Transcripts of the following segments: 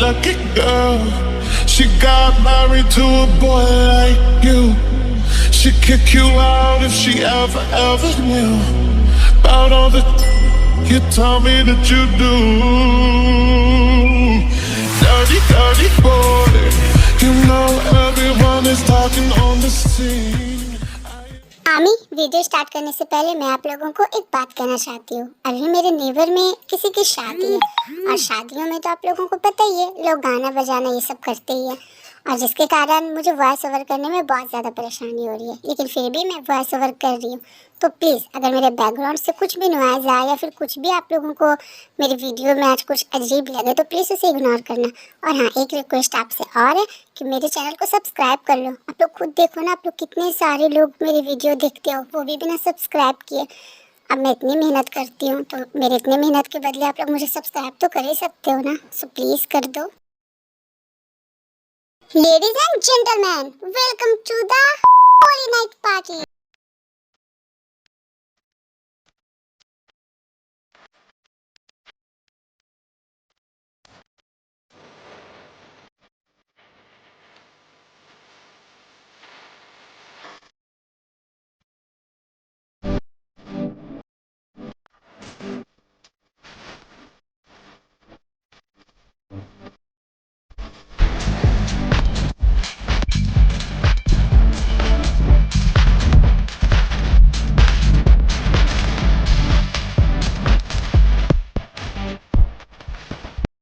lucky girl. She got married to a boy like you. She'd kick you out if she ever knew about all the you tell me that you do. Dirty, dirty boy. You know everyone is talking on the scene. आमी, video start करने से पहले मैं आप लोगों को एक बात कहना चाहती हूँ। अभी मेरे नेबर में किसी की शादी है और शादियों में तो आप लोगों को पता ही है, लोग गाना बजाना ये सब करते ही है, और जिसके कारण मुझे वॉइस ओवर करने में बहुत ज़्यादा परेशानी हो रही है, लेकिन फिर भी मैं वॉइस ओवर कर रही हूँ। तो प्लीज़ अगर मेरे बैकग्राउंड से कुछ भी नॉइज़ आए या फिर कुछ भी आप लोगों को मेरी वीडियो में आज कुछ अजीब लगे तो प्लीज़ उसे इग्नोर करना। और हाँ, एक रिक्वेस्ट आपसे और है कि मेरे चैनल को सब्सक्राइब कर लो। आप लोग खुद देखो ना, आप लोग कितने सारे लोग मेरी वीडियो देखते हो, वो भी बिना सब्सक्राइब किए। अब मैं इतनी मेहनत करती हूँ तो मेरे इतने मेहनत के बदले आप लोग मुझे सब्सक्राइब तो कर ही सकते हो ना, सो प्लीज़ कर दो। Ladies and gentlemen, welcome to the Holy Night Party.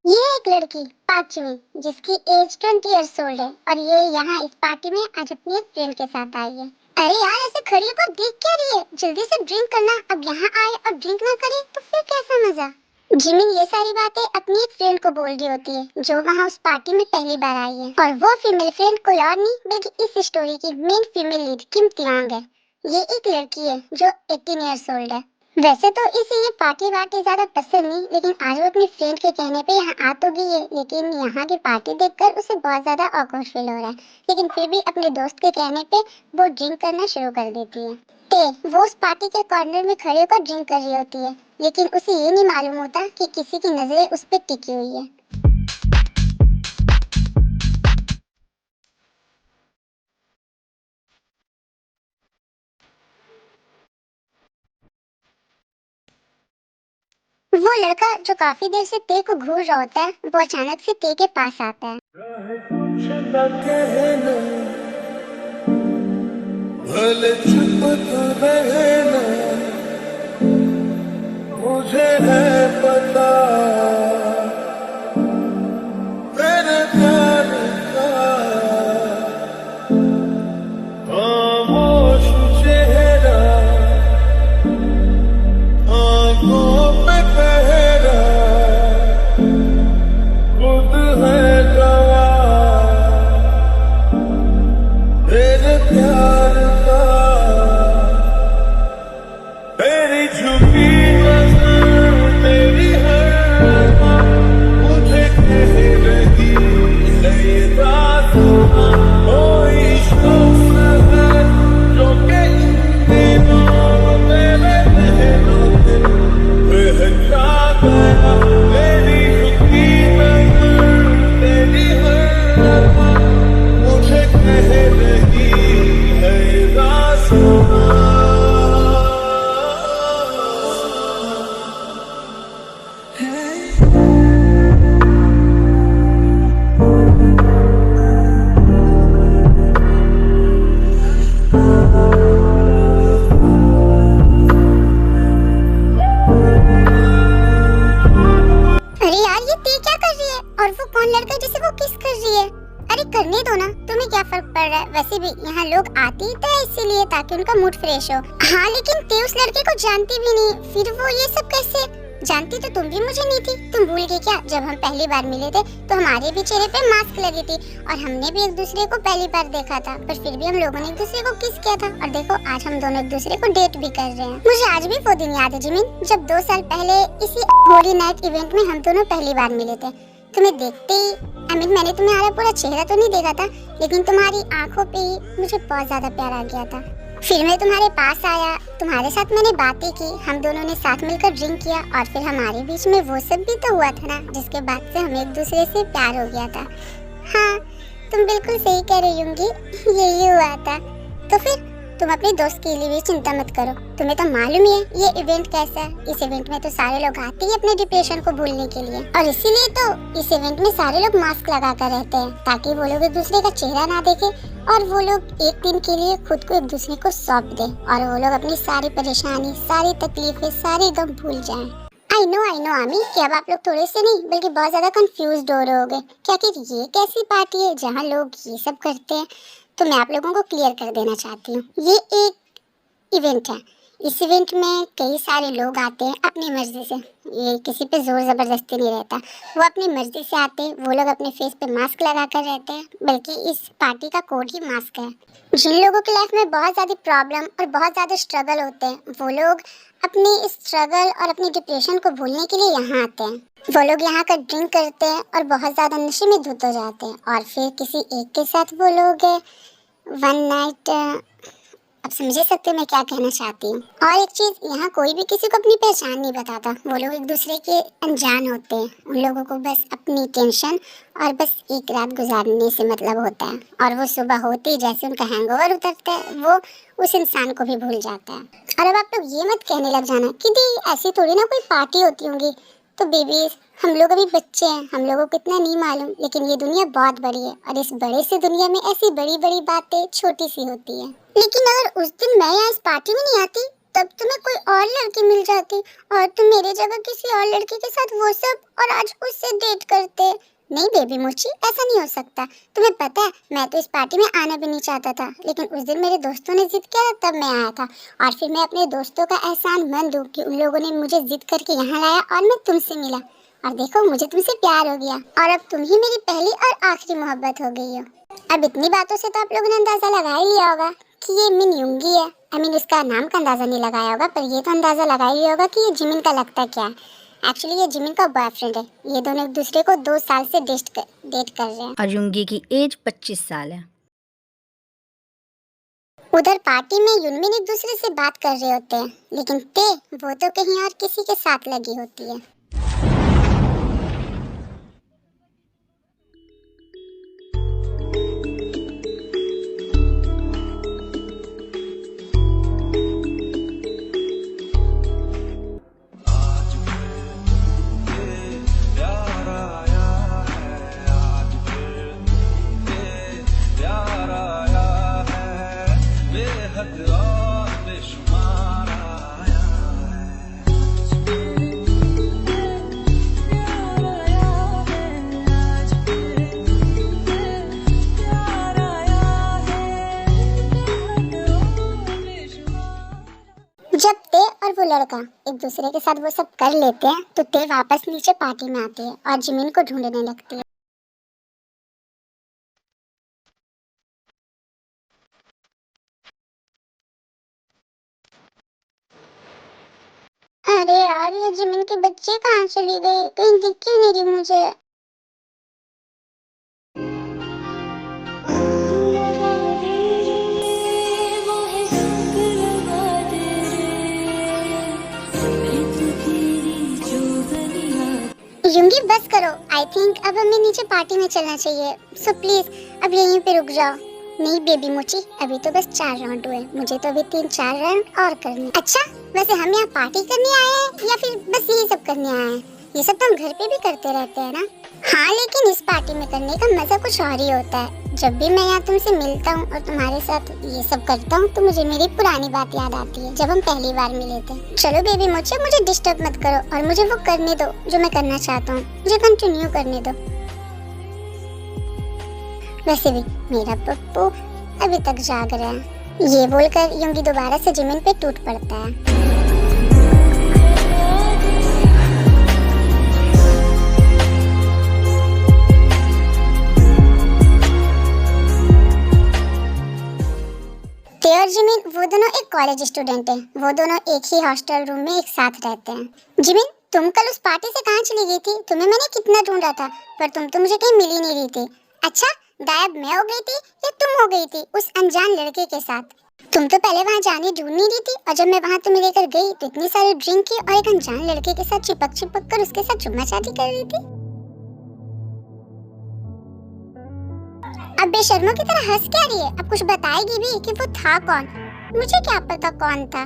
ये एक लड़की पांचवी जिसकी एज 20 ईयर्स ओल्ड है और ये यहाँ इस पार्टी में आज अपनी एक फ्रेंड के साथ आई है। अरे यार, ऐसे खड़ी होकर देख क्या रही है? जल्दी से ड्रिंक करना। अब यहाँ आए और ड्रिंक ना करे तो फिर कैसा मजा। जिमिन ये सारी बातें अपनी एक फ्रेंड को बोल रही होती है जो वहाँ उस पार्टी में पहली बार आई है, और वो फीमेल फ्रेंड कोई और नहीं बल्कि इस स्टोरी की मेन फीमेल लीड किम तिवांग है। ये एक लड़की है जो 18 ईयर्स ओल्ड है। वैसे तो इसे ये पार्टी वार्टी ज्यादा पसंद नहीं, लेकिन आज वो अपनी फ्रेंड के कहने पे यहाँ आ तो गई है, लेकिन यहाँ की पार्टी देखकर उसे बहुत ज्यादा ऑकवर्ड फील हो रहा है, लेकिन फिर भी अपने दोस्त के कहने पे वो ड्रिंक करना शुरू कर देती है। वो उस पार्टी के कॉर्नर में खड़े होकर ड्रिंक कर रही होती है, लेकिन उसे ये नहीं मालूम होता कि किसी की नजरें उस पर टिकी हुई है। वो लड़का जो काफी देर से ते को घूर रहा होता है, वो अचानक से ते के पास आता है। भले चुप तो रहना, मुझे है पता तेरे प्यार का खामोश चेहरा, आंखों पे पहरा, खुद है गवाह तेरे प्यार का। तेरी झुकी नजर, तेरी हर बात मुझे कह रही है ये रात कोई शख्स है जो कि इन दिनों तेरे नैनों दिल बहका गया। तेरी झुकी नजर, तेरी हर बात मुझे कह रही है ये रात। अरे यार, ये ते क्या कर रही है? और वो कौन लड़का जिसे वो किस कर रही है? अरे करने दो ना, तुम्हें क्या फर्क पड़ रहा है? वैसे भी यहाँ लोग आते ही तो इसीलिए ताकि उनका मूड फ्रेश हो। हाँ, लेकिन ते उस लड़के को जानती भी नहीं, फिर वो ये सब कैसे? जानती तो तुम भी मुझे नहीं थी। तुम भूल गई क्या? जब हम पहली बार मिले थे तो हमारे भी चेहरे पे मास्क लगी थी और हमने भी एक दूसरे को पहली बार देखा था, पर फिर भी हम लोगों ने एक दूसरे को किस किया था, और देखो आज हम दोनों एक दूसरे को डेट भी कर रहे हैं। मुझे आज भी वो दिन याद है जिमिन, जब 2 साल पहले इसी होली नाइट इवेंट में हम दोनों पहली बार मिले थे। तुम्हें देखते ही मैंने तुम्हारा पूरा चेहरा तो नहीं देखा था, लेकिन तुम्हारी आंखों पे ही मुझे बहुत ज्यादा प्यार आ गया था। फिर मैं तुम्हारे पास आया, तुम्हारे साथ मैंने बातें की, हम दोनों ने साथ मिलकर ड्रिंक किया और फिर हमारे बीच में वो सब भी तो हुआ था ना, जिसके बाद से हमें एक दूसरे से प्यार हो गया था। हाँ, तुम बिल्कुल सही कह रही होंगी, यही हुआ था। तो फिर तुम अपने दोस्त के लिए भी चिंता मत करो, तुम्हें तो मालूम ही है ये इवेंट कैसा है। इस इवेंट में तो सारे लोग आते हैं अपने डिप्रेशन को भूलने के लिए, और इसीलिए तो इस इवेंट में सारे लोग मास्क लगा कर रहते हैं, ताकि वो लोग एक दूसरे का चेहरा ना देखे और वो लोग एक दिन के लिए खुद को एक दूसरे को सौंप दे और वो लोग अपनी सारी परेशानी, सारी तकलीफें, सारे गम भूल जाएं। आई नो आमी कि अब आप लोग थोड़े से नहीं बल्कि बहुत ज्यादा कंफ्यूज हो रहे होगे कि आखिर ये कैसी पार्टी है जहाँ लोग ये सब करते हैं। तो मैं आप लोगों को क्लियर कर देना चाहती हूँ, ये एक इवेंट है। इस इवेंट में कई सारे लोग आते हैं अपनी मर्जी से, ये किसी पे जोर जबरदस्ती नहीं रहता, वो अपनी मर्जी से आते हैं। वो लोग अपने फेस पे मास्क लगा कर रहते हैं, बल्कि इस पार्टी का कोड ही मास्क है। जिन लोगों की लाइफ में बहुत ज़्यादा प्रॉब्लम और बहुत ज़्यादा स्ट्रगल होते हैं, वो लोग अपनी इस स्ट्रगल और अपनी डिप्रेशन को भूलने के लिए यहाँ आते हैं। वो लोग यहाँ का ड्रिंक करते हैं और बहुत ज़्यादा नशे में धुत हो जाते हैं और फिर किसी एक के साथ वो लोग वन नाइट, अब समझ सकते हैं मैं क्या कहना चाहती हूँ। और एक चीज़, यहाँ कोई भी किसी को अपनी पहचान नहीं बताता, वो लोग एक दूसरे के अनजान होते हैं। उन लोगों को बस अपनी टेंशन और बस एक रात गुजारने से मतलब होता है, और वो सुबह होते ही जैसे उनका हैंगओवर उतरता है, वो उस इंसान को भी भूल जाता है। और अब आप लोग ये मत कहने लग जाना कि दी ऐसी थोड़ी ना कोई पार्टी होती होंगी, तो बेबीज हम लोग अभी बच्चे हैं, हम लोगों को इतना नहीं मालूम, लेकिन ये दुनिया बहुत बड़ी है और इस बड़े से दुनिया में ऐसी बड़ी बड़ी बातें छोटी सी होती है। लेकिन अगर उस दिन मैं यहाँ इस पार्टी में नहीं आती, तब तुम्हें कोई और लड़की मिल जाती और तुम मेरी जगह किसी और लड़की के साथ वो सब और आज उससे डेट करते। नहीं बेबी मोची, ऐसा नहीं हो सकता। तुम्हें पता है मैं तो इस पार्टी में आना भी नहीं चाहता था, लेकिन उस दिन मेरे दोस्तों ने जिद किया तब मैं आया था। और फिर मैं अपने दोस्तों का एहसान मंद हूँ कि उन लोगों ने मुझे जिद करके यहाँ लाया और मैं तुमसे मिला, और देखो मुझे तुमसे प्यार हो गया और अब तुम ही मेरी पहली और आखिरी मोहब्बत हो गई हो। अब इतनी बातों से तो आप लोगों ने अंदाजा लगा ही लिया होगा कि ये मिन युंगी है। आई मीन उसका नाम का अंदाजा नहीं लगाया होगा, पर ये तो अंदाजा लगा ही होगा कि ये जिमिन का लगता क्या है। एक्चुअली ये जिमिन का बॉयफ्रेंड है। ये दोनों एक दूसरे को 2 साल से डेट कर रहे हैं और युंगी की एज 25 साल है। उधर पार्टी में युनमिन एक दूसरे से बात कर रहे होते हैं, लेकिन ते वो तो कहीं और किसी के साथ लगी होती है। जब ते और वो लड़का एक दूसरे के साथ वो सब कर लेते हैं, तो ते वापस नीचे पार्टी में आती है और जिमिन को ढूंढने लगती है। अरे यार, ये जिमिन के बच्चे कहाँ चली गई, कहीं दिख ही नहीं रही मुझे। युंगी बस करो, आई थिंक अब हमें नीचे पार्टी में चलना चाहिए, सो प्लीज अब यहीं पे रुक जाओ। नहीं बेबी मोची, अभी तो बस 4 राउंड हुए, मुझे तो अभी 3-4 राउंड और करने। अच्छा, वैसे हम यहाँ पार्टी करने आए हैं या फिर बस यही सब करने आए हैं? ये सब तो हम घर पे भी करते रहते हैं ना। हाँ, लेकिन इस पार्टी में करने का मजा कुछ और ही होता है। जब भी मैं यहाँ तुमसे मिलता हूँ और तुम्हारे साथ ये सब करता हूँ, तो मुझे मेरी पुरानी बात याद आती है, जब हम पहली बार मिले थे। चलो बेबी मोची, मुझे डिस्टर्ब मत करो और मुझे वो करने दो जो मैं करना चाहता हूँ, मुझे कंटिन्यू करने दो। वैसे भी मेरा पप्पू अभी तक जाग रहा है। ये बोलकर युंगी दोबारा से जिमिन पे टूट पड़ता है। ते और जिमिन वो दोनों एक कॉलेज स्टूडेंट हैं। वो दोनों एक ही हॉस्टल रूम में एक साथ रहते हैं। जिमिन, तुम कल उस पार्टी से कहाँ चली गई थी? तुम्हें मैंने कितना ढूंढा था, पर तुम तो मुझे कहीं मिल ही नहीं रही थी। अच्छा, गायब मैं हो गई थी या तुम हो गई थी उस अनजान लड़के के साथ? तुम तो पहले वहाँ जाने ढूंढ नहीं रही थी, और जब मैं वहाँ तुम्हें लेकर गई तो इतनी सारी ड्रिंक की और एक अनजान लड़के के साथ चिपक चिपक कर उसके साथ चुम्मा चाटी कर रही थी। अब बेशर्मों की तरह हंस क्या रही है? अब कुछ बताएगी भी कि वो था कौन? मुझे क्या पता कौन था,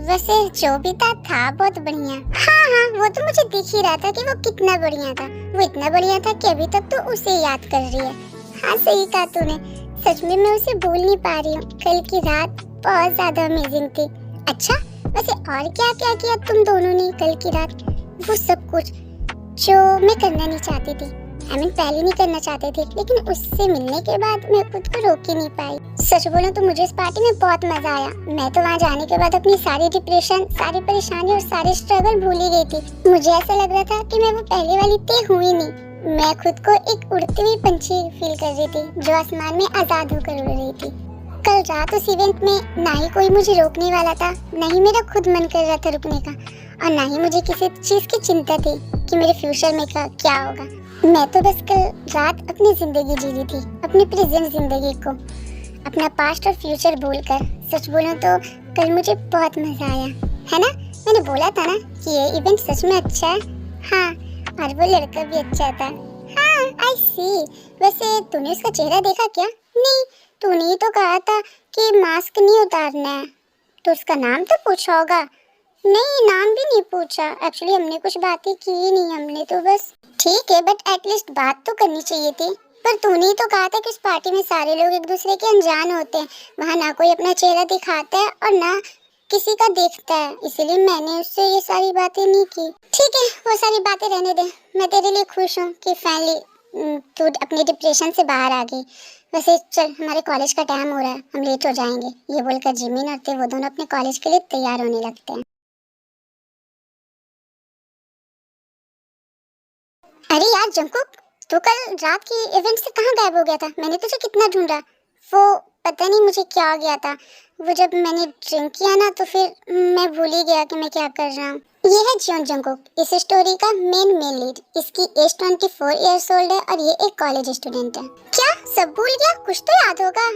वैसे जो भी था बहुत बढ़िया। हाँ, वो तो मुझे दिख ही रहा था कि वो कितना बढ़िया था। वो इतना बढ़िया था कि अभी तक तो उसे याद कर रही है। हाँ, सही कहा तूने, सच में मैं उसे भूल नहीं पा रही हूँ। कल की रात बहुत ज्यादा अमेजिंग थी। अच्छा, वैसे और क्या क्या किया तुम दोनों ने कल की रात? वो सब कुछ जो मैं करना नहीं चाहती थी, पहले नहीं करना चाहते थे, लेकिन उससे मिलने के बाद मैं खुद को रोक ही नहीं पाई। सच बोलूं तो मुझे इस पार्टी में बहुत मजा आया। मैं तो वहाँ जाने के बाद अपनी सारी डिप्रेशन, सारी परेशानी और सारे स्ट्रगल भूल ही गई थी। मुझे ऐसा लग रहा था कि मैं वो पहले वाली थी हुई नहीं। मैं खुद को एक उड़ती हुई पंछी फील कर रही थी जो आसमान में आजाद होकर उड़ रही थी। कल रात उस इवेंट में ना ही कोई मुझे रोकने वाला था, ना ही मेरा खुद मन कर रहा था रुकने का, और ना ही मुझे किसी चीज की चिंता थी कि मेरे फ्यूचर में क्या होगा। मैं तो बस कल रात अपनी जिंदगी जी रही थी, अपनी प्रेजेंट जिंदगी को, अपना पास्ट और फ्यूचर भूलकर। सच बोलूं तो कल मुझे बहुत मजा आया, है ना? मैंने बोला था ना कि ये इवेंट सच में अच्छा है। हाँ, और वो लड़का भी अच्छा था। हाँ, आई सी। वैसे तूने उसका चेहरा देखा क्या? नहीं, तूने ही तो कहा था कि मास्क नहीं उतारना है, तो उसका नाम तो पूछा होगा। नहीं, नाम भी नहीं पूछा। एक्चुअली हमने कुछ बातें की ही नहीं, हमने तो बस ठीक है, बट एटलीस्ट बात तो करनी चाहिए थी। पर तूने ही तो कहा था कि उस पार्टी में सारे लोग एक दूसरे के अनजान होते हैं, वहाँ ना कोई अपना चेहरा दिखाता है और ना किसी का देखता है, इसलिए मैंने उससे ये सारी बातें नहीं की। ठीक है, वो सारी बातें रहने दे। मैं तेरे लिए खुश हूँ कि फाइनली तू अपने डिप्रेशन से बाहर आ गई। वैसे चल, हमारे कॉलेज का टाइम हो रहा है, हम लेट हो जाएंगे। ये बोलकर जिमिन और ते वो दोनों अपने कॉलेज के लिए तैयार होने लगते हैं। अरे यार जंकुक, तू कल रात की इवेंट से कहाँ गायब हो गया था? मैंने तुझे कितना ढूंढा। वो पता नहीं मुझे क्या हो गया था। वो जब मैंने ड्रिंक किया ना तो फिर मैं भूल ही गया कि मैं क्या कर रहा हूँ। ये है जियोन जंकुक, इस स्टोरी का मेन लीड। इसकी एज 24 इयर्स ओल्ड है और ये एक कॉलेज स्टूडेंट है। क्या सब भूल गया? कुछ तो याद होगा।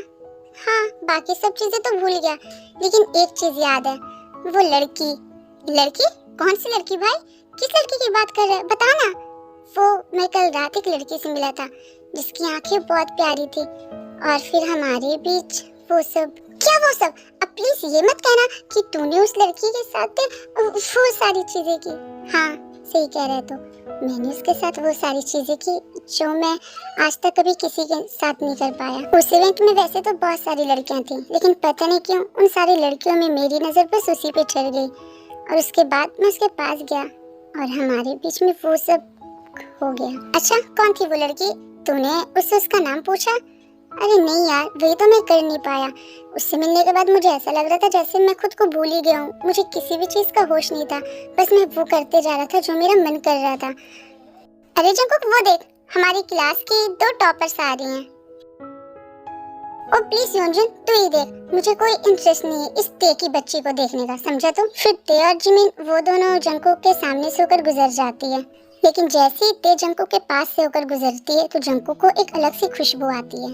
हाँ, बाकी सब चीजें तो भूल गया, लेकिन एक चीज याद है, वो लड़की। लड़की? कौन सी लड़की भाई? किस लड़की की बात कर रहा है, बता ना। वो मैं कल रात एक लड़की से मिला था जिसकी आंखें बहुत प्यारी थी, और फिर हमारे बीच वो सब। क्या वो सब? अब प्लीज ये मत कहना कि तूने उस लड़की के साथ वो सारी चीजें की। हाँ, सही कह रहे तो मैंने उसके साथ वो सारी चीजें की जो मैं आज तक कभी किसी के साथ नहीं कर पाया। उस इवेंट में वैसे तो बहुत सारी लड़कियां थी, लेकिन पता नहीं क्यों उन सारी लड़कियों में मेरी नजर बस उसी पे ठहर गई, और उसके बाद मैं उसके पास गया और हमारे बीच में वो सब हो गया। अच्छा, कौन थी वो लड़की? तूने उससे उसका नाम पूछा? अरे नहीं यार, वही तो मैं कर नहीं पाया। उससे मिलने के बाद मुझे ऐसा लग रहा था जैसे मैं खुद को भूल ही गया हूँ। मुझे किसी भी चीज का होश नहीं था, बस मैं वो करते जा रहा था जो मेरा मन कर रहा था। अरे जंकुक, वो देख, हमारी क्लास की 2 टॉपर्स आ रही हैं। ओ प्लीज योंजुन, तू ही देख, मुझे कोई इंटरेस्ट नहीं है इस ते की बच्ची को देखने का, समझा तुम? फिर ते और जिमिन वो दोनों जंकुक के सामने से होकर गुजर जाती है, लेकिन जैसे ही ते जंकुक के पास से होकर गुजरती है तो जंकुक को एक अलग सी खुशबू आती है।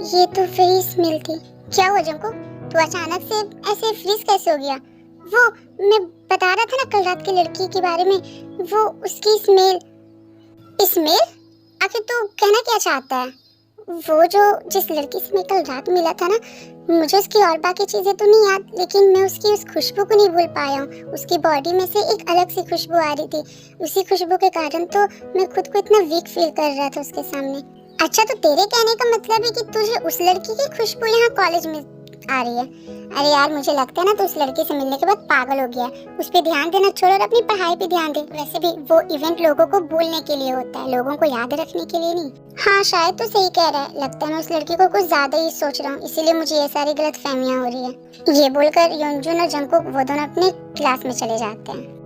ये तो वही स्मेल थी। क्या हुआ जंकुक, तू अचानक से ऐसे फ्रीज कैसे हो गया? वो मैं बता रहा था ना कल रात की लड़की के बारे में, वो उसकी स्मेल। आखिर तू कहना क्या चाहता है? वो जो जिस लड़की से मैं कल रात मिला था ना, मुझे उसकी और बाकी चीजें तो नहीं याद, लेकिन मैं उसकी उस खुशबू को नहीं भूल पाया हूँ। उसकी बॉडी में से एक अलग सी खुशबू आ रही थी, उसी खुशबू के कारण तो मैं खुद को इतना वीक फील कर रहा था उसके सामने। अच्छा, तो तेरे कहने का मतलब है कि तुझे उस लड़की की खुशबू यहाँ कॉलेज में आ रही है? अरे यार, मुझे लगता है ना तो उस लड़की से मिलने के बाद पागल हो गया। उस पे ध्यान देना छोड़ और अपनी पढ़ाई पे ध्यान दे। वैसे भी वो इवेंट लोगों को भूलने के लिए होता है, लोगों को याद रखने के लिए नहीं। हाँ, शायद तो सही कह रहा है। लगता है मैं उस लड़की को कुछ ज्यादा ही सोच रहा हूँ, इसीलिए मुझे ये सारी गलतफहमियां हो रही है। ये बोलकर योंजुन और जंकुक वो दोनों अपने क्लास में चले जाते हैं।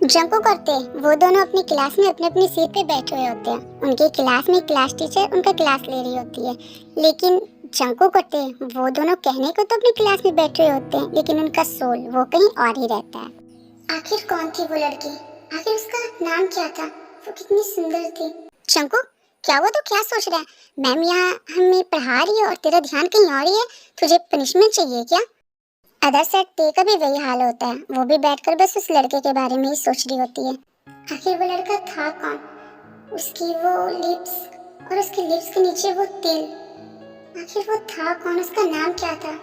जंकुक और ते वो दोनों अपनी क्लास में अपनी अपनी सीट पे बैठे हुए होते हैं। उनकी क्लास में क्लास टीचर उनका क्लास ले रही होती है, लेकिन जंकुक और ते वो दोनों कहने को तो अपनी क्लास में बैठे हुए होते हैं, लेकिन उनका सोल वो कहीं और ही रहता है। आखिर कौन थी वो लड़की? आखिर उसका नाम क्या था? वो कितनी सुंदर थी। जंकुक, क्या हुआ? तो क्या सोच रहा है? मैम यहाँ हमें पढ़ा रही है और तेरा ध्यान कहीं और ही है। तुझे पनिशमेंट चाहिए क्या? अदर साइड ते का भी वही हाल होता है, वो भी बैठकर बस उस लड़के के बारे में ही सोच रही होती है। आखिर वो लड़का था कौन? उसकी वो लिप्स और उसके लिप्स के नीचे वो तिल, आखिर वो था कौन? उसका नाम क्या था?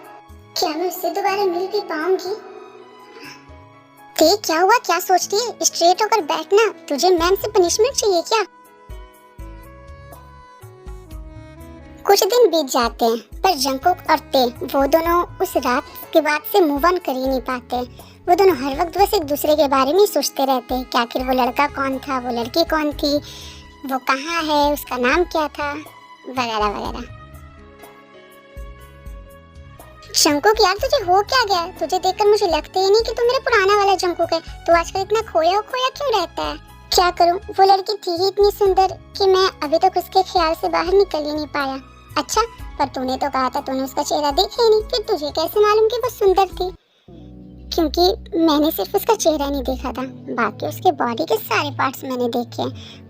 क्या मैं उससे दोबारा मिल भी पाऊंगी? ते क्या हुआ? क्या सोचती है? स्ट्रेट होकर बैठना। तुझे मैम से पनिशमेंट चाहिए क्या? कुछ दिन बीत जाते हैं पर जंगकुक और ते वो दोनों उस रात के बाद से मूव ऑन कर ही नहीं पाते। वो दोनों हर वक्त बस एक दूसरे के बारे में सोचते रहते हैं कि आखिर वो लड़का कौन था, वो लड़की कौन थी, वो कहाँ है, उसका नाम क्या था, वगैरह वगैरह। जंगकुक यार, तुझे हो क्या गया? तुझे देखकर मुझे लगता ही नहीं कि तू मेरा पुराना वाला जंगकुक है। तू आजकल इतना खोया खोया क्यों रहता है? क्या करूं, वो लड़की थी ही इतनी सुंदर कि मैं अभी तक उसके ख्याल से बाहर निकल ही नहीं पाया। अच्छा, पर तूने तो कहा था तूने उसका चेहरा देखा ही नहीं, फिर तुझे कैसे मालूम कि वो सुंदर थी? क्योंकि मैंने सिर्फ उसका चेहरा नहीं देखा था, बाकी उसके बॉडी के सारे पार्ट्स मैंने देखे।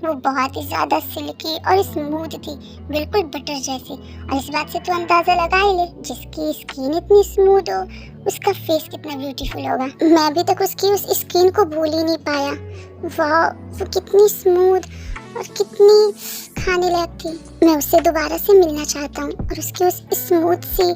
वो बहुत ही ज्यादा सिल्की और स्मूथ थी, बिल्कुल बटर जैसी। और इस बात से तू अंदाजा लगा ही ले, जिसकी स्किन इतनी स्मूथ हो उसका फेस कितना ब्यूटीफुल होगा। मैं अभी तक उसकी उस स्किन को भूल ही नहीं पाया। वाह, वो कितनी स्मूथ और कितनी खाने लायक थी। मैं उससे दोबारा से मिलना चाहता हूँ और उसकी उस स्मूथ सी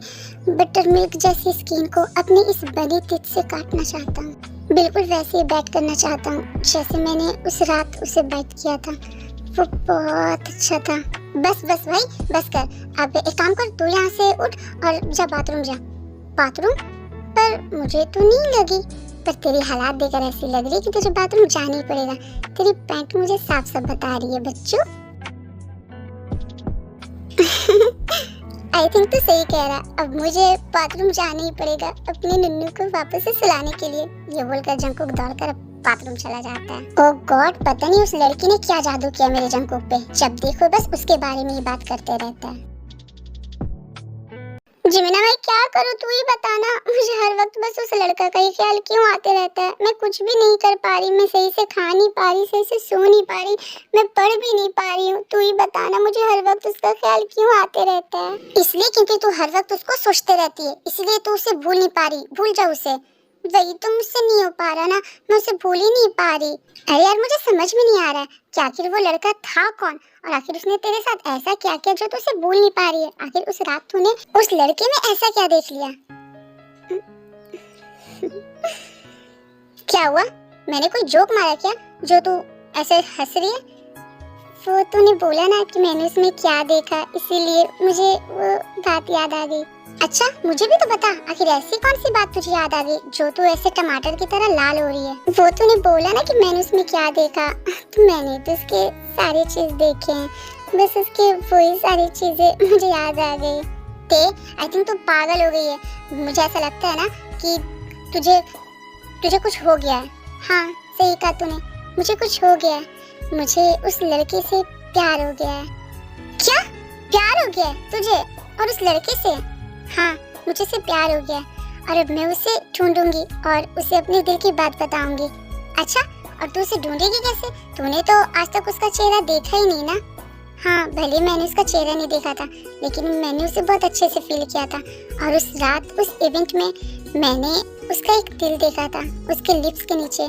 बटर मिल्क जैसी स्किन को अपनी इस बनी टिप से काटना चाहता हूँ। बिल्कुल वैसे ही बैट करना चाहता हूँ जैसे मैंने उस रात उसे बैट किया था। वो बहुत अच्छा था। बस बस भाई, बस कर। अब एक काम कर, तू यहाँ से उठ और जा बाथरूम जा। बाथरूम? पर मुझे तो नहीं लगी, पर तेरी हालात देखकर ऐसी लग रही कि तुझे बाथरूम जाना ही पड़ेगा। तेरी पैंट मुझे साफ साफ बता रही है बच्चों। आई थिंक तो सही कह रहा, अब मुझे बाथरूम जाना ही पड़ेगा अपने नन्नू को वापस से सुलाने के लिए। ये बोलकर जंगकुक दौड़कर बाथरूम चला जाता है। ओह गॉड, पता नहीं उस लड़की ने क्या जादू किया मेरे जंगकुक पे। जब देखो बस उसके बारे में ही बात करते रहता है। जिमिना भाई, क्या करूँ तू ही बताना। मुझे हर वक्त बस उस लड़का का ही ख्याल क्यों आते रहता है। मैं कुछ भी नहीं कर पा रही, मैं सही से खा नहीं पा रही, सही से सो नहीं पा रही, मैं पढ़ भी नहीं पा रही हूँ। तू ही बताना, मुझे हर वक्त उसका ख्याल क्यों आते रहता है। इसलिए क्योंकि तू हर वक्त उसको सोचते रहती है, इसलिए तू उसे भूल नहीं पा रही। भूल जा उसे। वही तो मुझसे नहीं हो पा रहा ना, मैं उसे भूल ही नहीं पा रही। अरे यार, मुझे समझ में नहीं आ रहा है कि आखिर वो लड़का था कौन और आखिर उसने तेरे साथ ऐसा क्या किया जो तू उसे भूल नहीं पा रही है। आखिर उस रात तूने उस लड़के में ऐसा क्या देख लिया? क्या हुआ? मैंने कोई जोक मारा क्या जो तू ऐसे हंस रही है? वो तूने बोला ना कि मैंने उसमें क्या देखा, इसीलिए मुझे वो बात याद आ गई। अच्छा, मुझे भी तो बता, आखिर ऐसी कौन सी बात तुझे याद आ गई जो तू ऐसे टमाटर की तरह लाल हो रही है? वो तूने बोला ना कि मैंने उसमें क्या देखा, तो मैंने तो उसके सारी चीज देखे हैं, बस उसके वही सारी चीजें मुझे याद आ गई। ते, आई थिंक तू पागल हो गई है। मुझे ऐसा लगता है ना कि तुझे कुछ हो गया है। हाँ, सही कहा तूने, मुझे कुछ हो गया है। मुझे उस लड़के से प्यार हो गया है। क्या प्यार हो गया है तुझे और उस लड़के से? हाँ, मुझे से प्यार हो गया और अब मैं उसे ढूंढूंगी और उसे अपने दिल की बात बताऊंगी। अच्छा, और तू उसे ढूंढेगी कैसे? तूने तो आज तक उसका चेहरा देखा ही नहीं ना। हाँ, भले मैंने उसका चेहरा नहीं देखा था, लेकिन मैंने उसे बहुत अच्छे से फील किया था। और उस रात उस इवेंट में मैंने उसका एक दिल देखा था, उसके लिप्स के नीचे।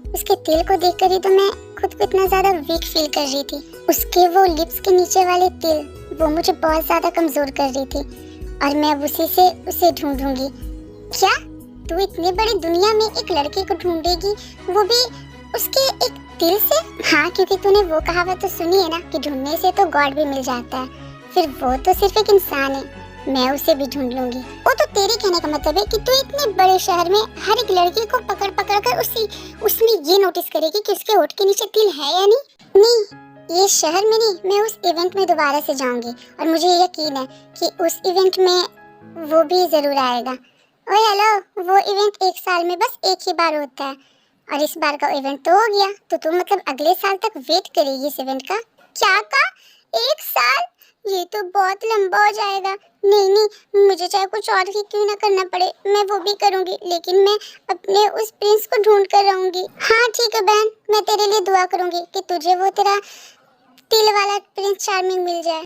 उसके दिल को देखकर ही तो मैं खुद को इतना ज्यादा वीक फील कर रही थी। उसके वो लिप्स के नीचे वाले तिल, वो मुझे बहुत ज्यादा कमजोर कर रही थी और मैं अब उसी से उसे ढूंढूंगी। क्या तू इतनी बड़ी दुनिया में एक लड़के को ढूंढेगी, वो भी उसके एक दिल से? हाँ, क्योंकि तूने वो कहावत तो सुनी है ना कि ढूंढने से तो गॉड भी मिल जाता है। फिर वो तो सिर्फ एक इंसान है, मैं उसे भी ढूंढ लूंगी। वो तो तेरे कहने का मतलब है कि तू इतने बड़े शहर में हर एक लड़की को पकड़ पकड़ कर उसमें ये नोटिस करेगी कि उसके होठ के नीचे तिल है या नहीं। नहीं, ये शहर में नहीं, मैं उस इवेंट में दोबारा से जाऊंगी और मुझे यकीन है कि उस इवेंट में वो भी जरूर आएगा। ओए हेलो, वो इवेंट एक साल में बस एक ही बार होता है और इस बार का इवेंट तो हो गया, तो तू मतलब अगले साल तक वेट करेगी इस इवेंट का? क्या का? एक साल? ये तो बहुत लंबा हो जाएगा। नहीं नहीं, मुझे चाहे कुछ और ही क्यों ना करना पड़े, मैं वो भी करूंगी, लेकिन मैं अपने उस प्रिंस को ढूंढ कर रहूंगी। हाँ ठीक है बहन, मैं तेरे लिए दुआ करूंगी कि तुझे वो तेरा तिल वाला प्रिंस चार्मिंग मिल जाए।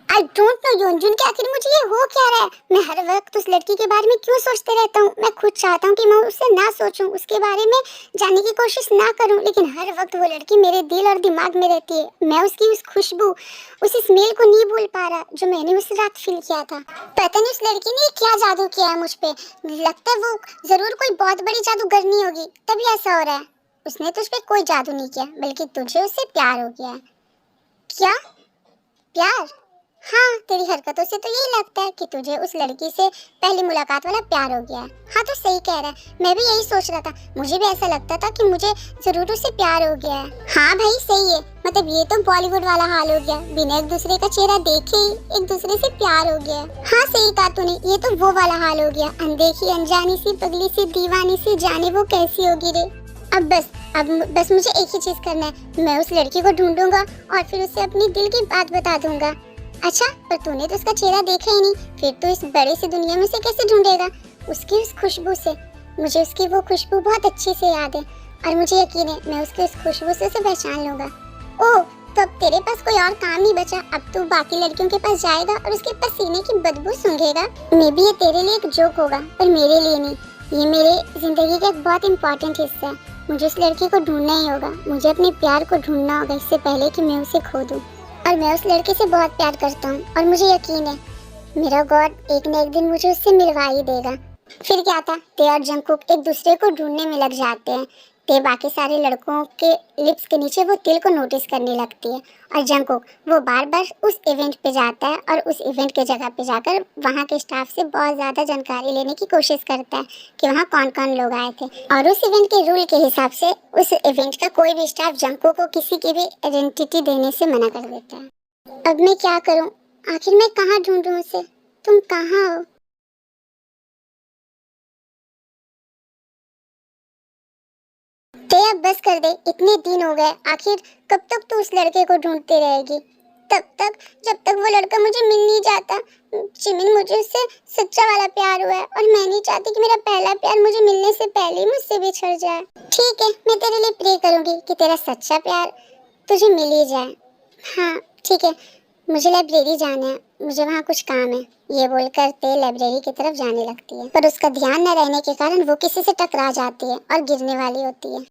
आई डोंट नो योंजुन कि आखिर मुझे ये हो क्या रहा है। मैं हर वक्त उस लड़की के बारे में क्यों सोचते रहता हूँ। मैं खुद चाहता हूँ कि मैं उससे ना सोचूं, उसके बारे में जानने की कोशिश ना करूं, लेकिन हर वक्त वो लड़की मेरे दिल और दिमाग में रहती है। मैं उसकी उस खुशबू, उस स्मेल को नहीं भूल पा रहा जो मैंने उस रात फील किया था। पता नहीं उस लड़की ने क्या जादू किया है मुझ पे। लगता है वो जरूर कोई बहुत बड़ी जादूगरनी होगी, तभी ऐसा हो रहा है। उसने तुझ पे कोई जादू नहीं किया, बल्कि तुझे उससे प्यार हो गया है। क्या प्यार? हाँ, तेरी हरकतों से तो यही लगता है कि तुझे उस लड़की से पहली मुलाकात वाला प्यार हो गया है। हाँ तो सही कह रहा है, मैं भी यही सोच रहा था। मुझे भी ऐसा लगता था कि मुझे जरूर उससे प्यार हो गया है। हाँ भाई सही है, मतलब ये तो बॉलीवुड वाला हाल हो गया। बिना एक दूसरे का चेहरा देखे ही एक दूसरे से प्यार हो गया। हाँ सही कहा तूने, ये तो वो वाला हाल हो गया। अनदेखी अनजानी सी पगली सी दीवानी सी, जाने वो कैसी होगी रे। अब बस मुझे एक ही चीज करना है। मैं उस लड़की को ढूंढूंगा और फिर उसे अपनी दिल की बात बता दूंगा। अच्छा, पर तूने तो उसका चेहरा देखा ही नहीं, फिर तो इस बड़े से दुनिया में से कैसे ढूंढेगा? उसकी उस खुशबू से, मुझे उसकी वो खुशबू बहुत अच्छे से याद है और मुझे यकीन है मैं उसकी उस खुशबू से उसे पहचान लूंगा। ओह, तो अब तेरे पास कोई और काम नहीं बचा। अब तू बाकी लड़कियों के पास जाएगा और उसके पसीने की बदबू सूंघेगा। मे बी ये तेरे लिए एक जोक होगा, पर मेरे लिए नहीं। ये मेरे जिंदगी का एक बहुत इंपॉर्टेंट हिस्सा है। मुझे उस लड़की को ढूंढना ही होगा। मुझे अपने प्यार को ढूंढना होगा इससे पहले कि मैं उसे खो दूं। और मैं उस लड़के से बहुत प्यार करता हूँ और मुझे यकीन है मेरा गॉड एक न एक दिन मुझे उससे मिलवा ही देगा। फिर क्या था, ते और जंगकुक एक दूसरे को ढूंढने में लग जाते हैं। ते बाकी सारे लड़कों के लिप्स के नीचे वो तिल को नोटिस करने लगती है और जंगकुक वो बार बार उस इवेंट पे जाता है और उस इवेंट के जगह पे जाकर वहाँ के स्टाफ से बहुत ज़्यादा जानकारी लेने की कोशिश करता है कि वहाँ कौन कौन लोग आए थे। और उस इवेंट के रूल के हिसाब से उस इवेंट का कोई भी स्टाफ जंगकुक को किसी की भी आइडेंटिटी देने से मना कर देता है। अब मैं क्या करूं? आखिर मैं कहाँ ढूंढूं उसे? तुम कहाँ हो? ते अब बस कर दे, इतने दिन हो गए। आखिर कब तक तू उस लड़के को ढूंढती रहेगी? तब तक जब तक वो लड़का मुझे मिल नहीं जाता। जिमिन, मुझे उससे सच्चा वाला प्यार हुआ है और मैं नहीं चाहती कि मेरा पहला प्यार मुझे मिलने से पहले ही मुझसे बिछड़ जाए। ठीक है, मैं तेरे लिए प्रे करूंगी कि तेरा सच्चा प्यार तुझे मिल ही जाए। हाँ ठीक है, मुझे लाइब्रेरी जाना है, मुझे वहाँ कुछ काम है। ये बोलकर ते लाइब्रेरी की तरफ जाने लगती है, पर उसका ध्यान न रहने के कारण वो किसी से टकरा जाती है और गिरने वाली होती है।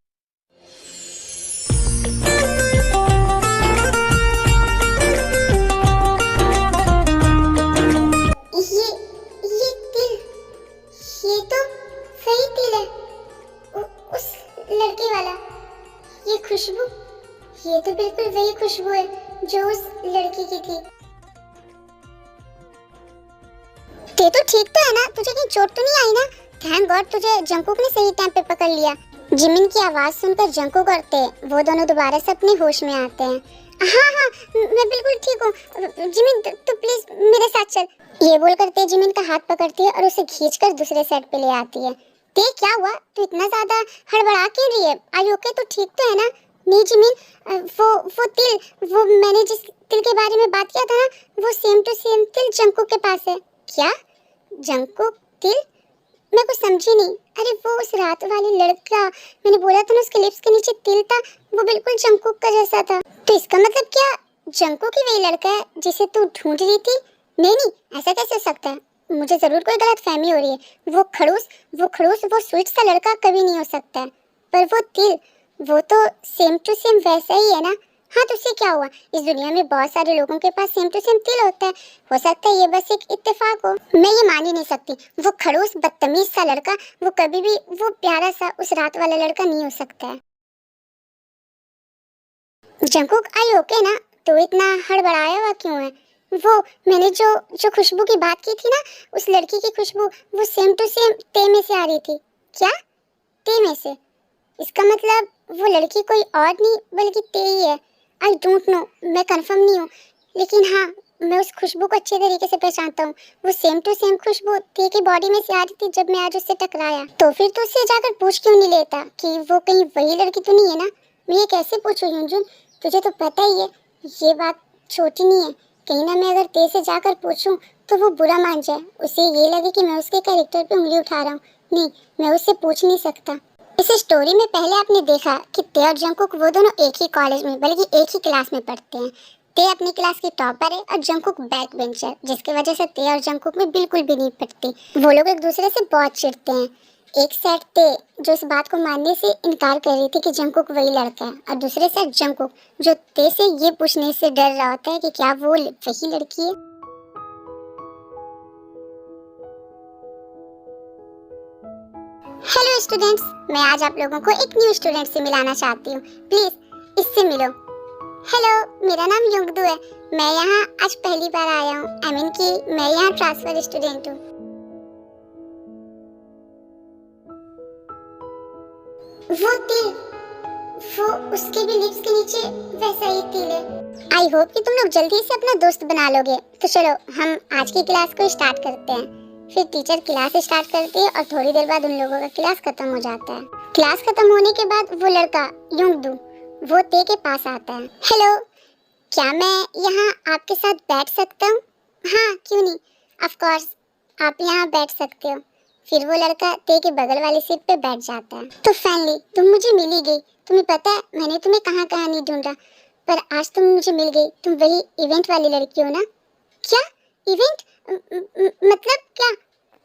ये तिल, ये तो सही तिल है, उस लड़के वाला। ये खुशबू, ये तो बिल्कुल वही खुशबू है जो उस लड़की की थी। ते तो ठीक तो है ना? तुझे कहीं चोट तो नहीं आई ना? थैंक गॉड तुझे जंगकुक ने सही टाइम पे पकड़ लिया। जिमिन की आवाज सुनकर जंगकुक और ते वो दोनों दोबारा से अपने होश में आते हैं। हाँ, मैं बिल्कुल ठीक हूँ। जिमिन तू प्लीज मेरे साथ चल। ये बोलकर ते जिमिन का हाथ पकड़ती है और उसे खींचकर दूसरे साइड पे ले आती है। ते क्या हुआ? तू इतना ज्यादा हड़बड़ा क्यों रही है? आई ओके? तो ठीक तो है ना? नहीं जिमिन, वो तिल, वो मैंने जिस तिल के बारे में बात किया था ना, वो सेम टू सेम तिल जंगकुक के पास है। क्या? जंगकुक तिल? मैं कुछ समझी नहीं। अरे वो उस रात वाली लड़का, मैंने बोला था ना उसके लिप्स के नीचे तिल था, वो बिल्कुल जंगकुक का जैसा था। तो इसका मतलब क्या जंगकुक ही वही लड़का है जिसे तू ढूंढ रही थी? नहीं, ऐसा कैसे हो सकता है? मुझे जरूर कोई गलतफहमी हो रही है। वो खड़ूस वो स्वीट सा लड़का कभी नहीं हो सकता है। पर वो तिल, वो तो सेम टू सेम वैसा ही है ना? हाँ तो उससे क्या हुआ? इस दुनिया में बहुत सारे लोगों के पास सेम टू सेम तिल होता है। हो सकता है ये बस एक इत्तेफाक हो। मैं ये मान ही नहीं सकती। वो खड़ूस बदतमीज सा लड़का, वो कभी भी वो प्यारा सा उस रात वाला लड़का नहीं हो सकता है। जंगकुक आई ओके ना? तो इतना हड़बड़ाया हुआ क्यों है? वो मैंने जो खुशबू की बात की थी ना, उस लड़की की खुशबू, वो सेम टू सेम ते में से आ रही थी। क्या? ते में से? इसका मतलब वो लड़की कोई और नहीं बल्कि ते ही है। आई डोंट नो, मैं कंफर्म नहीं हूँ, लेकिन हाँ मैं उस खुशबू को अच्छे तरीके से पहचानता हूँ। वो सेम टू सेम खुशबू ते की बॉडी में से आ रही थी जब मैं आज उससे टकराया। तो फिर तो उससे जाकर पूछ क्यों नहीं लेता कि वो कहीं वही लड़की तो नहीं है ना? मैं ये कैसे पूछूं युनजुन? तुझे तो पता ही है ये बात छोटी नहीं है। कहीं ना मैं अगर ते से जाकर पूछूं तो वो बुरा मान जाए, उसे ये लगे कि मैं उसके कैरेक्टर पे उंगली उठा रहा हूँ। नहीं, मैं उससे पूछ नहीं सकता। इस स्टोरी में पहले आपने देखा कि ते और जंगकुक वो दोनों एक ही कॉलेज में बल्कि एक ही क्लास में पढ़ते हैं। ते अपनी क्लास की टॉपर है और जंगकुक बैक बेंचर, जिसकी वजह से ते और जंगकुक में बिल्कुल भी नहीं पड़ती। वो लोग एक दूसरे से बहुत चिढ़ते हैं। एक साइड ते जो इस बात को मानने से इनकार कर रही थी कि जंगकुक वही लड़का है, और दूसरे साइड जंगकुक जो ते से ये पूछने से डर रहा होता है कि क्या वो वही लड़की है। हेलो स्टूडेंट्स, मैं आज आप लोगों को एक न्यू स्टूडेंट से मिलाना चाहती हूँ। प्लीज इससे मिलो। हेलो, मेरा नाम योंगदू है। मैं यहाँ आज पहली बार आया हूँ। आई मीन कि मैं यहाँ ट्रांसफर स्टूडेंट हूँ। वो तिल, वो उसके भी लिप्स के नीचे वैसा ही तिल है। आई होप कि तुम लोग जल्दी से अपना दोस्त बना लोगे। तो चलो हम आज की क्लास को स्टार्ट करते हैं। फिर टीचर क्लास स्टार्ट करती है और थोड़ी देर बाद उन लोगों का क्लास खत्म हो जाता है। क्लास खत्म होने के बाद वो लड़का योंगदू वो ते के पास आता है। हेलो, क्या मैं यहाँ आपके साथ बैठ सकता हूँ? हाँ, क्यों नहीं, ऑफ कोर्स आप यहाँ बैठ सकते हो। फिर वो लड़का ते के बगल वाली सीट पे बैठ जाता है। तो फाइनली तुम मुझे मिल ही गई। तुम्हें पता है मैंने तुम्हें कहाँ कहाँ नहीं ढूंढा, पर आज तुम मुझे मिल गई। तुम वही इवेंट वाली लड़की हो ना? क्या इवेंट? मतलब क्या?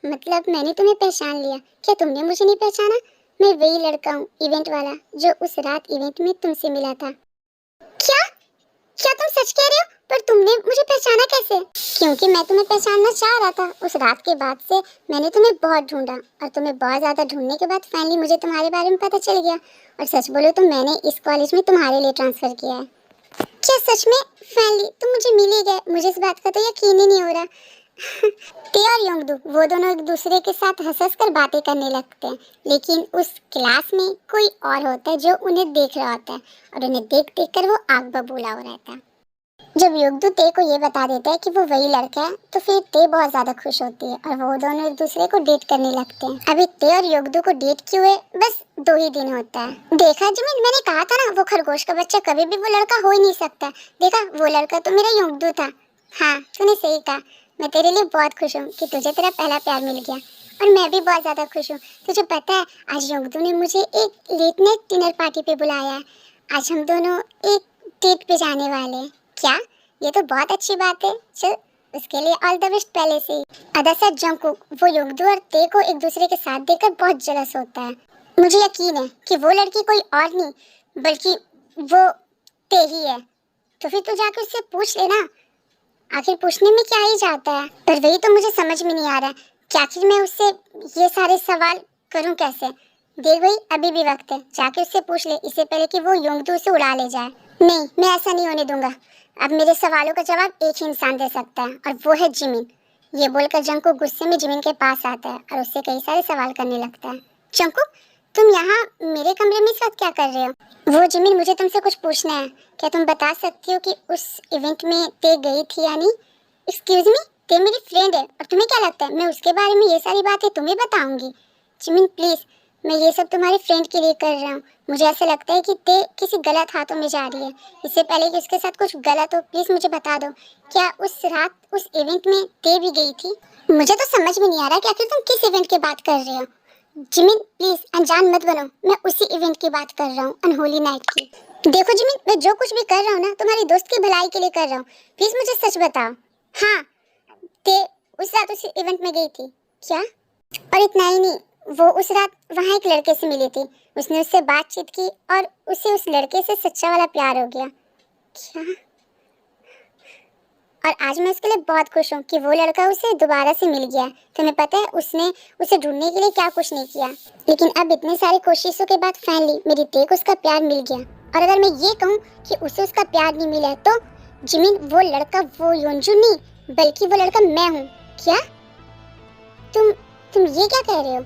मतलब मैंने तुम्हें पहचान लिया। क्या तुमने मुझे नहीं पहचाना? मैं वही लड़का हूँ इवेंट वाला जो उस रात इवेंट में तुमसे मिला था। क्या? क्या तुम सच कह रहे हो? पर तुमने मुझे पहचाना कैसे? क्योंकि मैं तुम्हें पहचानना चाह रहा था। उस रात के बाद से मैंने तुम्हें बहुत ढूंढा, और तुम्हें बहुत ज्यादा ढूंढने के बाद फाइनली मुझे तुम्हारे बारे में पता चल गया। और सच बोलो तो मैंने इस कॉलेज में तुम्हारे लिए ट्रांसफर किया है। क्या सच में? फाइनली तुम मुझे मिल ही गए। मुझे इस बात का तो यकीन ही नहीं हो रहा। ते और योंगदू वो दोनों एक दूसरे के साथ हंस कर बातें करने लगते हैं, लेकिन उस क्लास में कोई और होता है जो उन्हें देख रहा होता है, और उन्हें देख देख कर वो आग बबूला हो रहता है। जब योंगदू ते को ये बता देता है कि वो वही लड़का है, तो फिर ते बहुत ज्यादा खुश होती है और वो दोनों एक दूसरे को डेट करने लगते हैं। अभी ते और योंगदू को डेट किए हुए बस 2 ही दिन होता है। देखा जिमिन, मैंने कहा था ना वो खरगोश का बच्चा कभी भी वो लड़का हो ही नहीं सकता। देखा, वो लड़का तो मेरा योंगदू था। हाँ, तूने सही कहा। मैं तेरे लिए बहुत खुश हूँ कि तुझे तेरा पहला प्यार मिल गया, और मैं भी बहुत ज्यादा खुश हूँ। तुझे पता है आज योंगदू ने मुझे एक लेट नाइट डिनर पार्टी पे बुलाया है। आज हम दोनों एक डेट पे जाने वाले हैं। क्या? ये तो बहुत अच्छी बात है। चल, उसके लिए ऑल द बेस्ट पहले से ही। अदर साइड जंगकुक वो योंगदू और ते को एक दूसरे के साथ देखकर बहुत जलस होता है। मुझे यकीन है कि वो लड़की कोई और नहीं बल्कि वो ते ही है। तो फिर तू जाकर उससे पूछ लेना। आखिर पूछने में क्या ही जाता है? पर वही तो मुझे समझ में नहीं आ रहा कि आखिर मैं उससे ये सारे सवाल करूं कैसे। देख भाई, अभी भी वक्त है, जाके उससे पूछ ले, इससे पहले कि वो योंगदू से उड़ा ले जाए। नहीं, मैं ऐसा नहीं होने दूंगा। अब मेरे सवालों का जवाब एक ही इंसान दे सकता है, और वो है जिमिन। ये बोलकर जंगकुक गुस्से में जिमिन के पास आता है और उससे कई सारे सवाल करने लगता है। जंगकुक, तुम यहाँ मेरे कमरे में इस वक्त क्या कर रहे हो? वो जिमिन, मुझे तुमसे कुछ पूछना है। क्या तुम बता सकती हो कि उस इवेंट में ते गई थी या नहीं? एक्सक्यूज मी, ते मेरी फ्रेंड है, और तुम्हें क्या लगता है मैं उसके बारे में ये सारी बातें तुम्हें बताऊंगी? जिमिन प्लीज, मैं ये सब तुम्हारे फ्रेंड के लिए कर रहा हूँ। मुझे ऐसा लगता है कि ते किसी गलत हाथों में जा रही है। इससे पहले कि उसके साथ कुछ गलत हो, प्लीज मुझे बता दो, क्या उस रात उस इवेंट में ते भी गई थी? मुझे तो समझ में नहीं आ रहा कि आखिर तुम किस इवेंट की बात कर रहे हो। जिमिन प्लीज अनजान मत बनो, मैं उसी इवेंट की बात कर रहा हूँ, अनहोली नाइट की। देखो जिमिन, मैं जो कुछ भी कर रहा हूँ ना तुम्हारी दोस्त की भलाई के लिए कर रहा हूँ। प्लीज मुझे सच बताओ। हाँ, ते उस रात उस इवेंट में गई थी क्या? और इतना ही नहीं, वो उस रात वहाँ एक लड़के से मिली थी, उसने उससे बातचीत की और उसे उस लड़के से सच्चा वाला प्यार हो गया। क्या? और आज मैं उसके लिए बहुत खुश हूँ कि वो लड़का उसे दोबारा से मिल गया। तुम्हें पता है उसने उसे ढूंढने के लिए क्या कुछ नहीं किया, लेकिन अब इतनी सारी कोशिशों के बाद फाइनली मेरी ते को उसका प्यार मिल गया। और अगर मैं ये कहूँ कि उसे उसका प्यार नहीं मिला तो जिमिन, वो लड़का वो योंजू नहीं बल्कि वो लड़का मैं हूँ। क्या? तुम ये क्या कह रहे हो?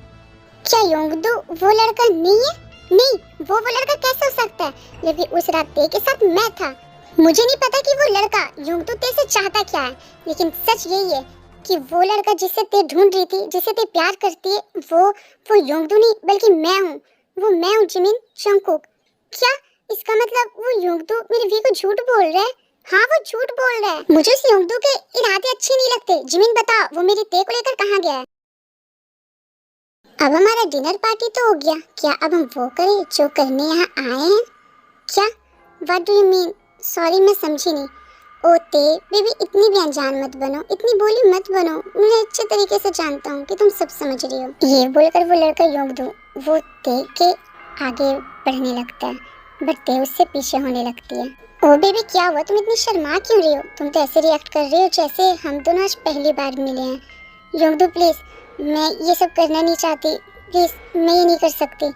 क्या योंगदू वो लड़का नहीं है? नहीं, वो लड़का कैसे हो सकता है जबकि उस रात ते के साथ मैं था। मुझे नहीं पता कि वो लड़का योंगदू ते से चाहता क्या है, लेकिन सच यही है कि वो लड़का जिसे ते ढूंढ रही थी, जिसे ते प्यार करती है, वो योंगदू नहीं बल्कि मैं हूँ। वो मैं हूँ जिमिन, जंगकुक। क्या? इसका मतलब वो योंगदू मेरे वी को झूठ बोल रहा है? हाँ, वो झूठ बोल रहा है। मुझे उस योंगदू के इरादे अच्छे नहीं लगते। जिमिन बताओ, वो मेरी ते को लेकर कहाँ गया है? अब हमारा डिनर पार्टी तो हो गया, क्या अब हम वो करें जो करने यहाँ आए हैं? क्या? What do you mean? Sorry, मैं समझी नहीं। ओ ते बेबी, इतनी भी अनजान मत बनो, इतनी भोली मत बनो। मैं अच्छे तरीके से जानता हूँ कि तुम सब समझ रही हो। ये बोलकर वो लड़का योंगदू वो ते के आगे बढ़ने लगता है, बट ते उससे पीछे होने लगती है। ओ बेबी, क्या हुआ? तुम इतनी शर्मा क्यों रही हो? तुम तो ऐसे रिएक्ट कर रही हो जैसे हम दोनों आज पहली बार मिले हैं। योंगदू प्लीज, मैं ये सब करना नहीं चाहती, प्लीज, मैं ये नहीं कर सकती।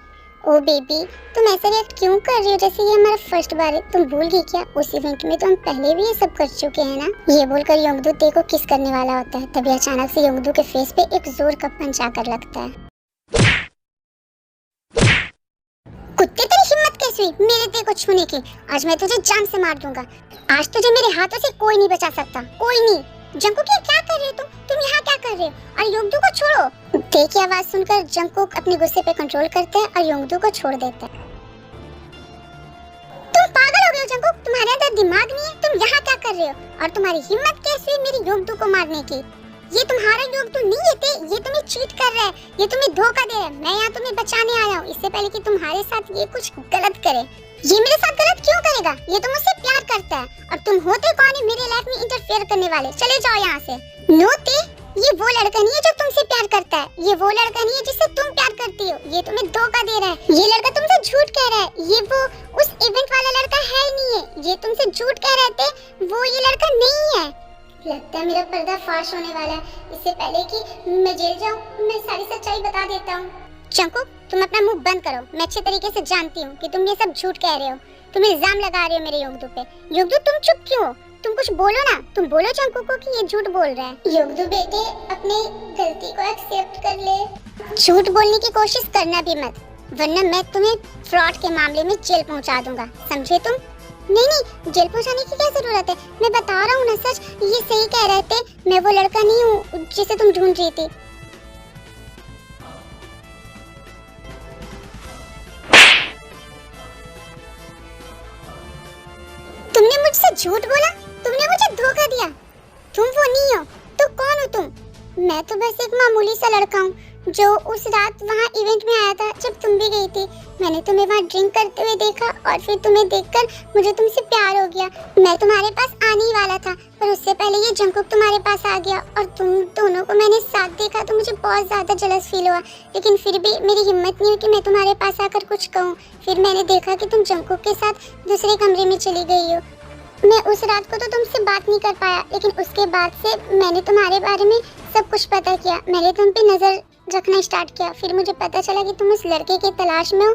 ओ बेबी, तुम ऐसा रिएक्ट क्यों कर रही हो जैसे ये हमारा फर्स्ट बार है? तुम भूल गई क्या? उस इवेंट में तो हम पहले भी ये सब कर चुके हैं ना। ये बोलकर योंगदू ते को किस करने वाला होता है, तभी अचानक से योंगदू के फेस पे एक जोर का पंच आकर लगता है। कुत्ते, तेरी हिम्मत कैसे हुई मेरे ते को छूने की? आज मैं तुझे जान से मार दूंगा। आज तुझे मेरे हाथों से कोई नहीं बचा सकता, कोई नहीं। जंकुक, ये क्या कर रहे हो तुम यहाँ क्या कर रहे हो? और योंगदू को छोड़ो। ते की आवाज सुनकर जंकुक अपने गुस्से पे कंट्रोल करता है और योंगदू को छोड़ देता है। तुम पागल हो गए हो जंकुक, तुम्हारे अंदर दिमाग नहीं है? तुम यहाँ क्या कर रहे हो? और तुम्हारी हिम्मत कैसे हुई मेरी योंगदू को मारने की? ये तुम्हारा योंगदू नहीं है ते, ये तुम्हें चीट कर रहा है, ये तुम्हें धोखा दे रहा है। मैं यहाँ तुम्हें बचाने आया हूँ, इससे पहले कि तुम्हारे साथ ये कुछ गलत करे। ये मेरे साथ गलत क्यों करेगा? ये तो मुझसे प्यार करता है, और तुम होते कौन है मेरे लाइफ में इंटरफेयर करने वाले? चले जाओ यहाँ से। नो ते, ये वो लड़का नहीं है जो तुमसे प्यार करता है, ये वो लड़का नहीं है जिससे तुम प्यार करती हो। ये तुम्हें धोखा दे रहा है, ये लड़का तुमसे झूठ कह रहा है। ये वो उस इवेंट वाला लड़का है ही नहीं है, ये तुमसे झूठ कह रहे थे, वो ये लड़का नहीं है। लगता है मेरा पर्दा फाश होने वाला है। इससे पहले कि मैं जेल जाऊं, मैं सारी सच्चाई बता देता हूँ। जंकुक, तुम अपना मुंह बंद करो। मैं अच्छे तरीके से जानती हूँ कि तुम ये सब झूठ कह रहे हो, तुम इल्जाम लगा रहे हो मेरे योंगदू पे। योंगदू, तुम चुप क्यों हो? तुम कुछ बोलो ना, तुम बोलो जंकुक को कि ये झूठ बोल रहा है। योंगदू बेटे, अपनी गलती को एक्सेप्ट कर ले। झूठ बोलने की कोशिश करना भी मत, वरना मैं तुम्हें फ्रॉड के मामले में जेल पहुंचा दूंगा, समझे तुम? नहीं, जेल पहुंचाने की क्या जरूरत है? मैं बता रहा हूँ ना सच, ये सही कह रहे थे। मैं वो लड़का नहीं हूँ जिसे तुम ढूंढ रही थी। तुमने मुझसे झूठ बोला, तुमने मुझे धोखा दिया। तुम वो नहीं हो, तो कौन हो तुम? मैं तो बस एक मामूली सा लड़का हूँ जो उस रात वहाँ इवेंट में आया था जब तुम भी गई थी। मैंने तुम्हें वहाँ ड्रिंक करते हुए देखा और फिर तुम्हें देखकर मुझे तुमसे प्यार हो गया। मैं तुम्हारे पास आने ही वाला था, पर उससे पहले ये जंकुक तुम्हारे पास आ गया और तुम दोनों को मैंने साथ देखा तो मुझे बहुत ज़्यादा जलस फील हुआ। लेकिन फिर भी मेरी हिम्मत नहीं हुई कि मैं तुम्हारे पास आकर कुछ कहूँ। फिर मैंने देखा कि तुम जंकुक के साथ दूसरे कमरे में चली गई हो। मैं उस रात को तो तुमसे बात नहीं कर पाया, लेकिन उसके बाद से मैंने तुम्हारे बारे में सब कुछ पता किया। मैंने तुम पे नज़र रखना स्टार्ट किया। फिर मुझे पता चला कि तुम उस लड़के की तलाश में हो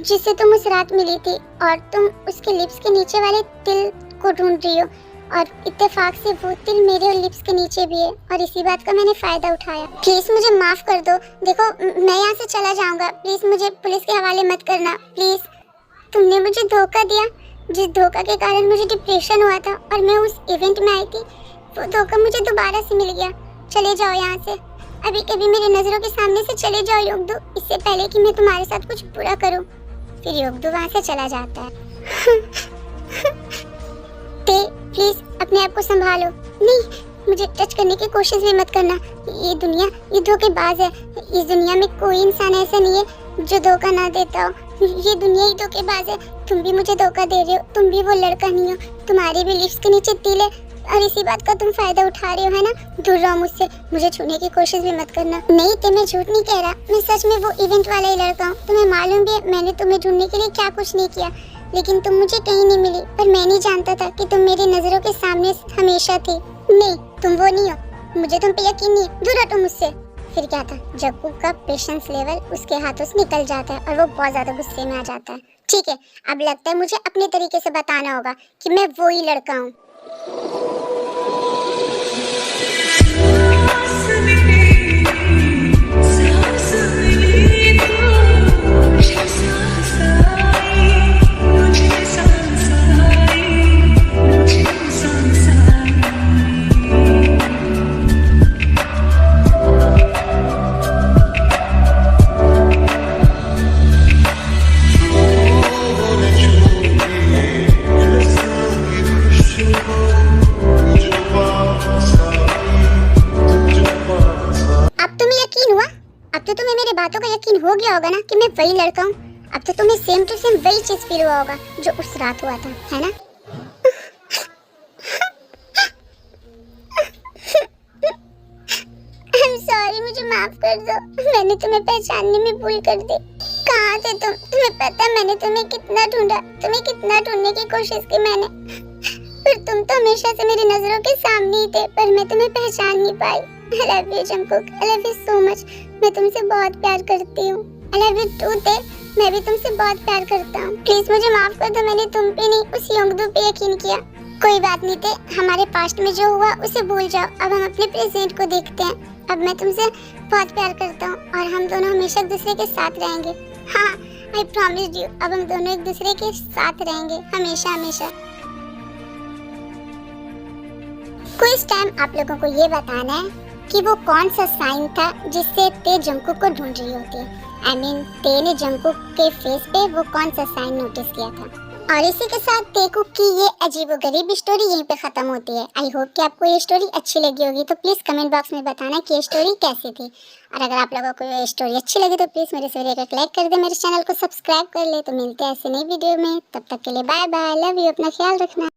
जिससे तुम उस रात मिली थी, और तुम उसके लिप्स के नीचे वाले तिल को ढूंढ रही हो। और इत्तेफाक से वो तिल मेरे लिप्स के नीचे भी है, और इसी बात का मैंने फ़ायदा उठाया। प्लीज़ मुझे माफ़ कर दो। देखो, मैं यहाँ से चला जाऊँगा, प्लीज़ मुझे पुलिस के हवाले मत करना, प्लीज़। तुमने मुझे धोखा दिया, जिस धोखा के कारण मुझे डिप्रेशन हुआ था और मैं उस इवेंट में आई थी, वो धोखा मुझे दोबारा से मिल गया। चले जाओ यहाँ से, अभी कभी मेरे नज़रों के सामने से चले जाओ योंगदू, इससे पहले कि मैं तुम्हारे साथ कुछ बुरा करूँ। फिर योंगदू वहाँ से चला जाता है। ते, प्लीज़ अपने आप को संभालो। नहीं, मुझे टच करने की कोशिश भी मत करना। ये दुनिया ये धोखेबाज है। इस दुनिया में कोई इंसान ऐसा नहीं है जो धोखा ना देता हो। ये दुनिया ही धोखेबाज है। तुम भी मुझे धोखा दे रहे हो, तुम भी वो लड़का नहीं हो। तुम्हारे भी लिप्स के नीचे तिल है और इसी बात का तुम फायदा उठा रहे हो, है ना? दूर रहो मुझसे, मुझे छूने की कोशिश भी मत करना। नहीं ते, मैं झूठ नहीं कह रहा, मैं सच में वो इवेंट वाला ही लड़का हूँ। तुम्हें मालूम भी है मैंने तुम्हें ढूंढने के लिए क्या कुछ नहीं किया, लेकिन तुम मुझे कहीं नहीं मिली। पर मैं नहीं जानता था कि तुम मेरी नज़रों के सामने हमेशा थी। नहीं, तुम वो नहीं हो, मुझे तुम पे यकीन नहीं। दूर हटो मुझसे। फिर क्या था, जंकुक का पेशेंस लेवल उसके हाथों से निकल जाता है और वो बहुत ज़्यादा गुस्से में आ जाता है। ठीक है, अब लगता है मुझे अपने तरीके से बताना होगा कि मैं वो ही लड़का हूँ। बातों का यकीन हो गया होगा ना कि मैं वही लड़का हूँ। अब तो तुम्हें सेम टू सेम वही चीज फील हुआ होगा जो उस रात हुआ था, है ना? I'm sorry, मुझे माफ कर दो। मैंने तुम्हें पहचानने में भूल कर दी। कहाँ थे तुम? तुम्हें पता है मैंने तुम्हें कितना ढूंढा, तुम्हें कितना ढूंढने की कोशिश की मैंने, पर तुम तो हमेशा से मेरी नजरों के सामने ही थे, पर मैं तुम्हें पहचान नहीं पाई। I love you Jungkook, I love you so much। मैं तुमसे बहुत प्यार करती हूँ। I love you too ते, मैं भी तुमसे बहुत प्यार करता हूँ। प्लीज मुझे माफ कर दो, मैंने तुम पे नहीं उस योंगदू पे यकीन किया। कोई बात नहीं थे, हमारे पास्ट में जो हुआ उसे भूल जाओ। अब हम अपने प्रेजेंट को देखते हैं। अब मैं तुमसे बहुत प्यार करता हूँ और हम दोनों हमेशा एक दूसरे के साथ रहेंगे। हाँ, आई प्रॉमिस यू, अब हम दोनों एक दूसरे के साथ रहेंगे हमेशा हमेशा। क्विज टाइम, आप लोगों को ये बताना है कि वो कौन सा साइन था जिससे ते जंगकुक को ढूंढ रही होती है। I mean, ते ने जंगकुक के फेस पे वो कौन सा साइन नोटिस किया था। और इसी के साथ तेकुक की ये अजीबोगरीब स्टोरी यहीं पे खत्म होती है। आई होप कि आपको ये स्टोरी अच्छी लगी होगी, तो प्लीज कमेंट बॉक्स में बताना कि ये स्टोरी कैसी थी। और अगर आप लोगों को ये स्टोरी अच्छी लगी तो प्लीज मेरे से एक लाइक कर दे, मेरे चैनल को सब्सक्राइब कर ले। तो मिलते हैं ऐसे नई वीडियो में, तब तक के लिए बाय बाय, लव यू, अपना ख्याल रखना।